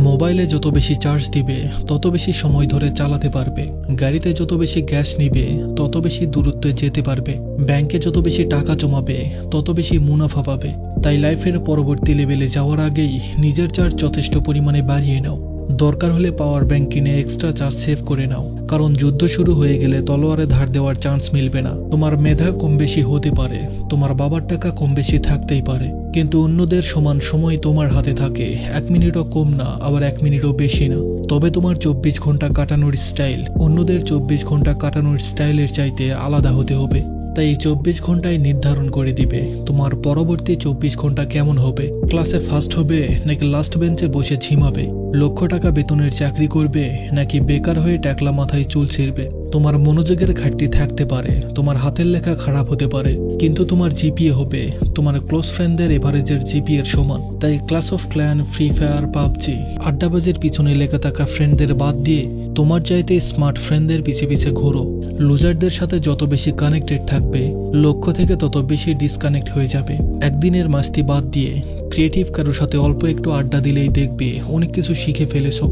মোবাইলে যত বেশি চার্জ দিবে তত বেশি সময় ধরে চালাতে পারবে, গাড়িতে যত বেশি গ্যাস নিবে তত বেশি দূরত্বে যেতে পারবে, ব্যাংকে যত বেশি টাকা জমাবে তত বেশি মুনাফা পাবে। তাই লাইফের পরবর্তী লেভেলে যাওয়ার আগেই নিজের চার্জ যথেষ্ট পরিমাণে বাড়িয়ে নাও। দরকার হলে পাওয়ার ব্যাংক কিনে এক্সট্রা চার্জ সেভ করে নাও, কারণ যুদ্ধ শুরু হয়ে গেলে তলোয়ারে ধার দেওয়ার চান্স মিলবে না। তোমার মেধা কম বেশি হতে পারে, তোমার বাবার টাকা কম বেশি থাকতেই পারে, কিন্তু অন্যদের সমান সময় তোমার হাতে থাকে। 1 মিনিটও কম না, আবার 1 মিনিটও বেশি না। তবে তোমার 24 ঘন্টা কাটানোর স্টাইল অন্যদের 24 ঘন্টা কাটানোর স্টাইলের চাইতে আলাদা হতে হবে। তাই 24 ঘন্টায় নির্ধারণ করে দিবে তোমার পরবর্তী 24 ঘন্টা কেমন হবে। ক্লাসে ফার্স্ট হবে নাকি লাস্ট বেঞ্চে বসে ঝিমাবে, লক্ষ টাকা বেতনের চাকরি করবে নাকি বেকার হয়ে ট্যাকলা মাথায় চুল ছিঁড়বে। তোমার মনোযোগের ঘাটতি থাকতে পারে, তোমার হাতের লেখা খারাপ হতে পারে, কিন্তু তোমার জিপিএ হবে তোমার ক্লোজ ফ্রেন্ডদের এভারেজের জিপিএর সমান। তাই Clash of Clan, Free Fire, PUBG, আড্ডাবাজির পিছনে লেগে থাকা ফ্রেন্ডদের বাদ দিয়ে তোমার চাইতে স্মার্ট ফ্রেন্ডদের পিছে পিছে ঘোরো। লুজারদের সাথে যত বেশি কানেক্টেড থাকবে লক্ষ্য থেকে তত বেশি ডিসকানেক্ট হয়ে যাবে। একদিনের মাস্তি বাদ দিয়ে ক্রিয়েটিভ কারোর সাথে অল্প একটু আড্ডা দিলেই দেখবে অনেক কিছু শিখে ফেলেছো।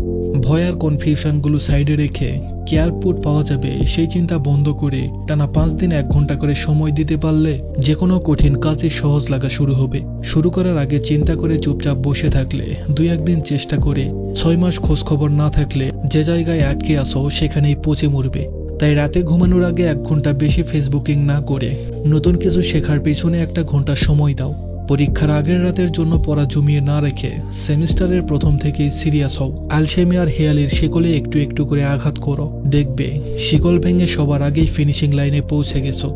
ভয় আর কনফিউশনগুলো সাইডে রেখে কি আউটপুট পাওয়া যাবে সেই চিন্তা বন্ধ করে টানা 5 দিন 1 ঘন্টা করে সময় দিতে পারলে যে কোনো কঠিন কাজে সহজ লাগা শুরু হবে। শুরু করার আগে চিন্তা করে চুপচাপ বসে থাকলে 2-1 দিন চেষ্টা করে 6 মাস খোঁজ খবর না থাকলে যে জায়গায় আটকে আসো সেখানেই পচে মরবে। তাই রাতে ঘুমানোর আগে 1 ঘন্টা বেশি ফেসবুকিং না করে নতুন কিছু শেখার পিছনে 1 ঘন্টা সময় দাও। পরীক্ষার আগের রাতের জন্য পড়া জমিয়ে না রেখে সেমিস্টারের প্রথম থেকেই সিরিয়াস হও। আলসেমি আর হেয়ালির শিকলে একটু একটু করে আঘাত করো, দেখবে শিকল ভেঙে সবার আগেই ফিনিশিং লাইনে পৌঁছে গেছো।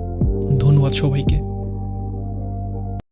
ধন্যবাদ সবাইকে।